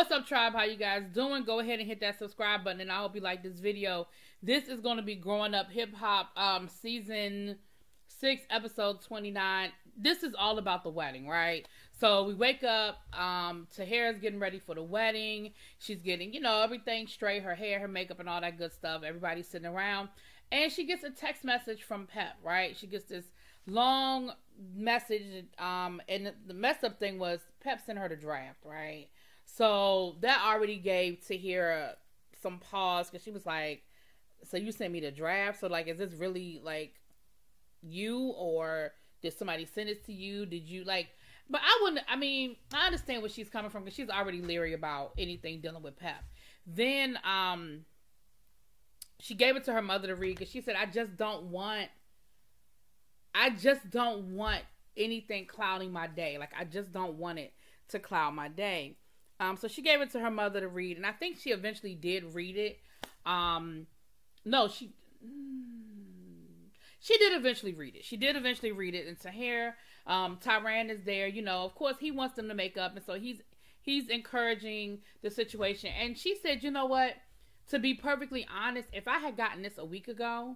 What's up, tribe? How you guys doing? Go ahead and hit that subscribe button, and I hope you like this video. This is going to be Growing Up Hip Hop, season 6, episode 29. This is all about the wedding, right? So we wake up, Tahira's getting ready for the wedding. She's getting, everything straight, her hair, her makeup, and all that good stuff. Everybody's sitting around, and she gets a text message from Pep, right? She gets this long message, and the messed up thing was Pep sent her the draft, right? So that already gave Tahira some pause, because she was like, so you sent me the draft? So, like, is this really, like, you, or did somebody send it to you? Did you, like, but I understand where she's coming from, because she's already leery about anything dealing with Pep. Then, she gave it to her mother to read, because she said, I just don't want anything clouding my day. Like, I just don't want it to cloud my day. So she gave it to her mother to read, and I think she eventually did read it. No, she did eventually read it. She did eventually read it, and Tahir, Tyran is there. Of course, he wants them to make up, and so he's encouraging the situation. And she said, you know what? To be perfectly honest, if I had gotten this a week ago,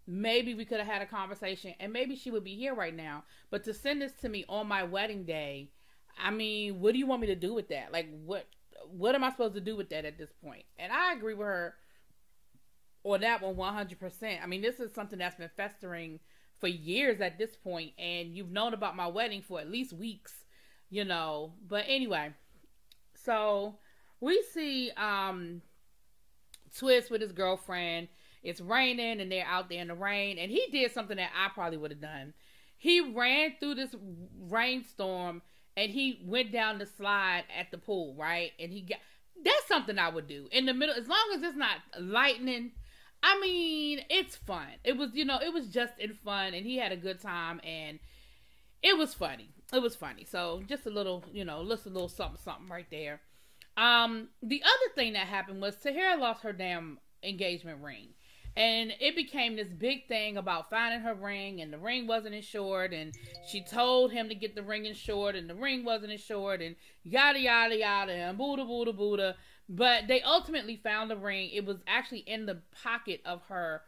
maybe we could have had a conversation, and maybe she would be here right now. But to send this to me on my wedding day, I mean, what do you want me to do with that? Like, what am I supposed to do with that at this point? And I agree with her on that one 100%. I mean, this is something that's been festering for years at this point, and you've known about my wedding for at least weeks, But anyway, so we see Twixt with his girlfriend. It's raining, and they're out there in the rain, and he did something that I probably would have done. He ran through this rainstorm, and he went down the slide at the pool, right? And that's something I would do in the middle, as long as it's not lightning. I mean, it's fun. It was, it was just in fun, and he had a good time, and it was funny. It was funny. So just a little, just a little something right there. The other thing that happened was Tahira lost her damn engagement ring. And it became this big thing about finding her ring, and the ring wasn't insured, and she told him to get the ring insured, and the ring wasn't insured, and yada, yada, yada, and Buddha, Buddha, Buddha. But they ultimately found the ring. It was actually in the pocket of her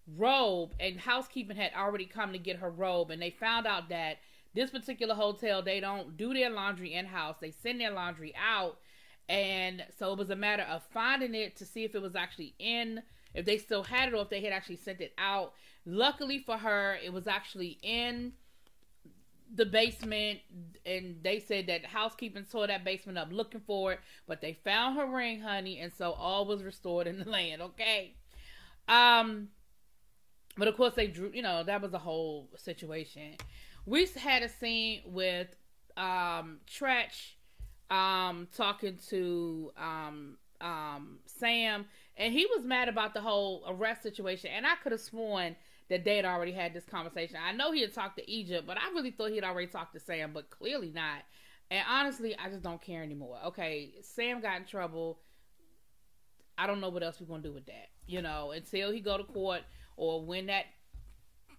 robe, and housekeeping had already come to get her robe, and they found out that this particular hotel, they don't do their laundry in-house. They send their laundry out, and so it was a matter of finding it to see if it was actually if they still had it, or if they had actually sent it out. Luckily for her, it was actually in the basement, and they said that housekeeping tore that basement up looking for it, but they found her ring, honey, and so all was restored in the land, okay? But of course they drew, that was the whole situation. We had a scene with Tretch talking to Sam, and he was mad about the whole arrest situation, and I could have sworn that they had already had this conversation. I know he had talked to Egypt, but I really thought he had already talked to Sam, but clearly not. And honestly, I just don't care anymore. Okay, Sam got in trouble. I don't know what else we're going to do with that. Until he go to court, or when that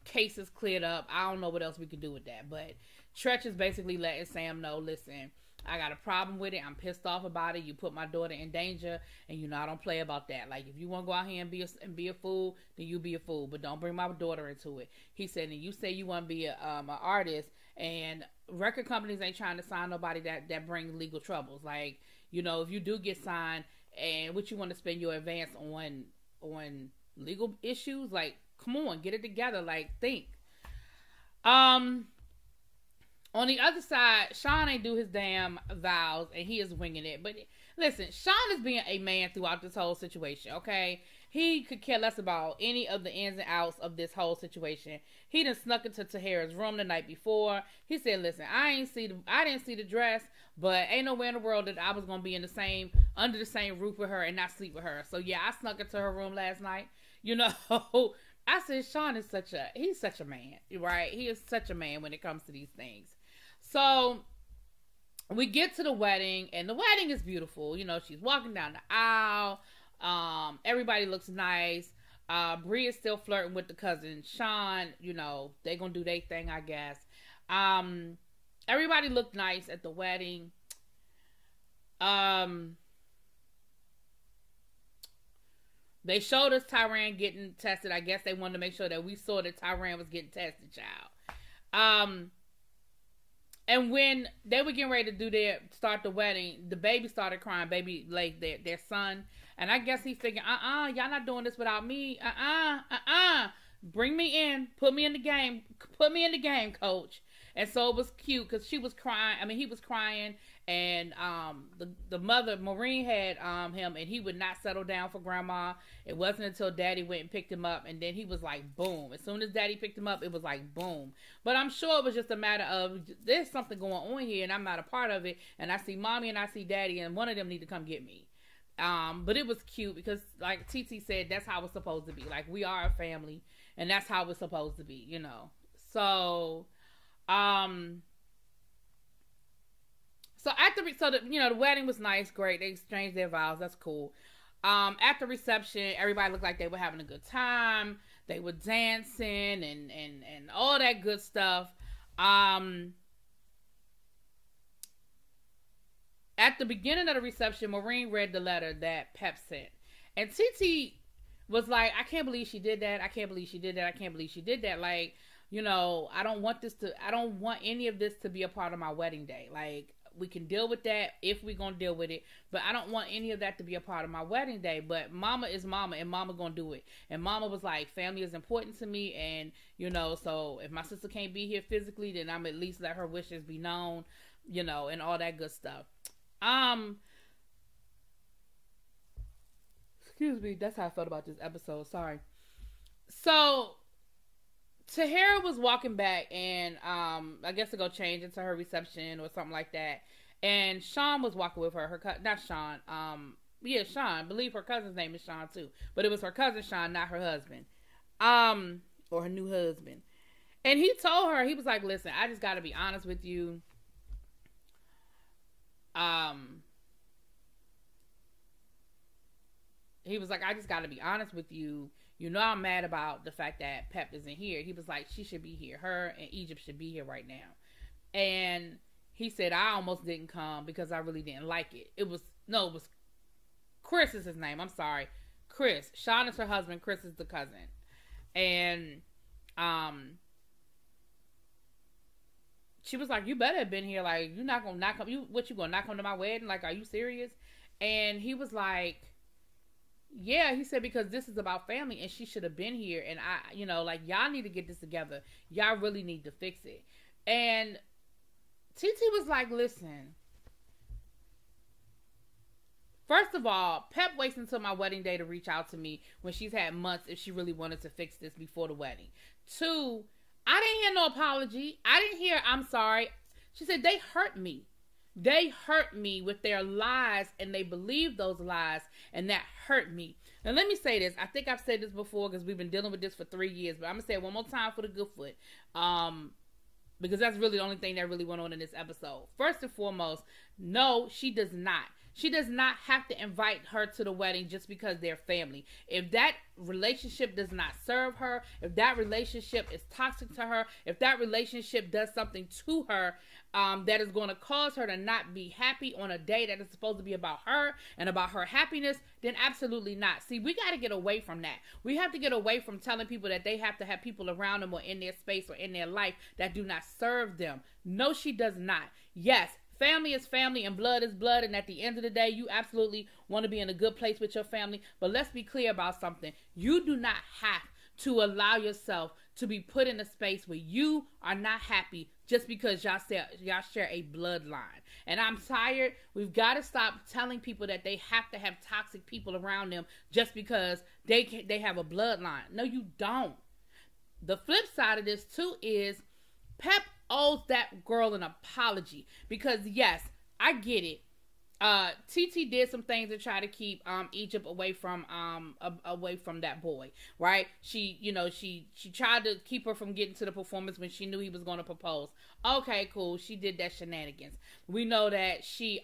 case is cleared up, I don't know what else we can do with that. But Tretch is basically letting Sam know, listen, I got a problem with it. I'm pissed off about it. You put my daughter in danger, and I don't play about that. Like, if you want to go out here and be a fool, then you be a fool, but don't bring my daughter into it. He said, and you say you want to be an artist, and record companies ain't trying to sign nobody that brings legal troubles. Like, if you do get signed, and what you want to spend your advance on legal issues, like, come on, get it together. Like, think. On the other side, Sean ain't do his damn vows, and he is winging it. But listen, Sean is being a man throughout this whole situation, okay? He could care less about any of the ins and outs of this whole situation. He done snuck into Tahira's room the night before. He said, listen, I didn't see the dress, but ain't nowhere in the world that I was going to be under the same roof with her and not sleep with her. So yeah, I snuck into her room last night. I said, Sean is he's such a man, right? He is such a man when it comes to these things. So we get to the wedding, and the wedding is beautiful. She's walking down the aisle. Everybody looks nice. Bree is still flirting with the cousin Sean. They gonna do their thing, I guess. Everybody looked nice at the wedding. They showed us Tyran getting tested. I guess they wanted to make sure that we saw that Tyran was getting tested, child. And when they were getting ready to start the wedding, the baby started crying. Baby, like their son. And I guess he's thinking, y'all not doing this without me. Bring me in. Put me in the game. Put me in the game, coach. And so it was cute because she was crying. I mean, he was crying. And the mother, Maureen, had him, and he would not settle down for grandma. It wasn't until daddy went and picked him up, and then he was like, boom. As soon as daddy picked him up, it was like, boom. But I'm sure it was just a matter of, there's something going on here, and I'm not a part of it. And I see mommy and I see daddy, and one of them need to come get me. But it was cute because, like TT said, that's how it's supposed to be. Like, we are a family, and that's how it's supposed to be, you know. So, the wedding was nice, great. They exchanged their vows. That's cool. After reception, everybody looked like they were having a good time. They were dancing and all that good stuff. At the beginning of the reception, Maureen read the letter that Pep sent. And TT was like, I can't believe she did that. I can't believe she did that. I can't believe she did that. Like, you know, I don't want any of this to be a part of my wedding day. Like, we can deal with that if we're going to deal with it. But I don't want any of that to be a part of my wedding day. But mama is mama, and mama going to do it. And mama was like, family is important to me. And, you know, so if my sister can't be here physically, then I'm at least let her wishes be known, you know, and all that good stuff. Excuse me. That's how I felt about this episode. Sorry. So, Tahira was walking back, and I guess to go change into her reception or something like that. And Sean was walking with her. Not Sean. Sean. I believe her cousin's name is Sean too, but it was her cousin Sean, not her husband, or her new husband. And he told her, he was like, "Listen, I just got to be honest with you. He was like, I just got to be honest with you. You know, I'm mad about the fact that Pep isn't here." He was like, she should be here. Her and Egypt should be here right now. And he said, I almost didn't come because I really didn't like it. It was Chris is his name. I'm sorry. Chris. Sean is her husband. Chris is the cousin. And, she was like, you better have been here. Like, you're not going to not come. You going to not come to my wedding? Like, are you serious? And he was like, yeah, he said, because this is about family and she should have been here. And y'all need to get this together. Y'all really need to fix it. And TT was like, listen, first of all, Pep waits until my wedding day to reach out to me when she's had months if she really wanted to fix this before the wedding. 2, I didn't hear no apology. I didn't hear, I'm sorry. She said, they hurt me. They hurt me with their lies, and they believed those lies, and that hurt me. Now, let me say this. I think I've said this before because we've been dealing with this for 3 years, but I'm going to say it one more time for the good foot, because that's really the only thing that really went on in this episode. First and foremost, no, she does not. She does not have to invite her to the wedding just because they're family. If that relationship does not serve her, if that relationship is toxic to her, if that relationship does something to her that is going to cause her to not be happy on a day that is supposed to be about her and about her happiness, then absolutely not. See, we got to get away from that. We have to get away from telling people that they have to have people around them or in their space or in their life that do not serve them. No, she does not. Yes, family is family and blood is blood, and at the end of the day, you absolutely want to be in a good place with your family. But let's be clear about something. You do not have to allow yourself to be put in a space where you are not happy just because y'all share a bloodline. And I'm tired. We've got to stop telling people that they have to have toxic people around them just because they have a bloodline. No, you don't. The flip side of this too is Pep owes that girl an apology, because yes, I get it. TT did some things to try to keep Egypt away from that boy, right? She tried to keep her from getting to the performance when she knew he was going to propose. Okay, cool. She did that shenanigans. We know that she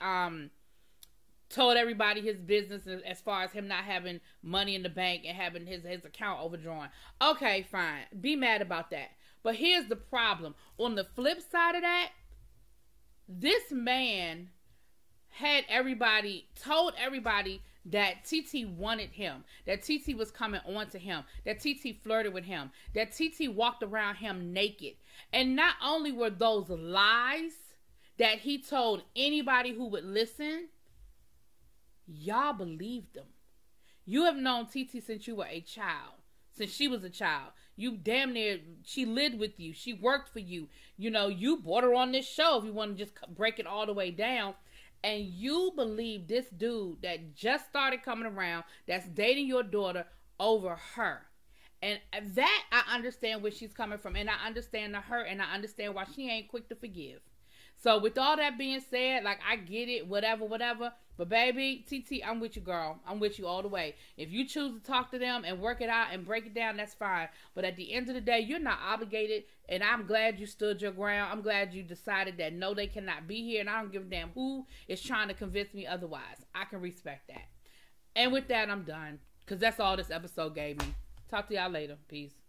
told everybody his business as far as him not having money in the bank and having his account overdrawn. Okay, fine. Be mad about that. But here's the problem. On the flip side of that, this man told everybody that TT wanted him, that TT was coming on to him, that TT flirted with him, that TT walked around him naked. And not only were those lies that he told anybody who would listen, y'all believed them. You have known TT since you were a child, since she was a child. You damn near, she lived with you. She worked for you. You know, you brought her on this show if you want to just break it all the way down. And you believe this dude that just started coming around, that's dating your daughter, over her. And that, I understand where she's coming from. And I understand the hurt. And I understand why she ain't quick to forgive. So with all that being said, like, I get it, whatever. But baby, TT, I'm with you, girl. I'm with you all the way. If you choose to talk to them and work it out and break it down, that's fine. But at the end of the day, you're not obligated. And I'm glad you stood your ground. I'm glad you decided that no, they cannot be here. And I don't give a damn who is trying to convince me otherwise. I can respect that. And with that, I'm done. Because that's all this episode gave me. Talk to y'all later. Peace.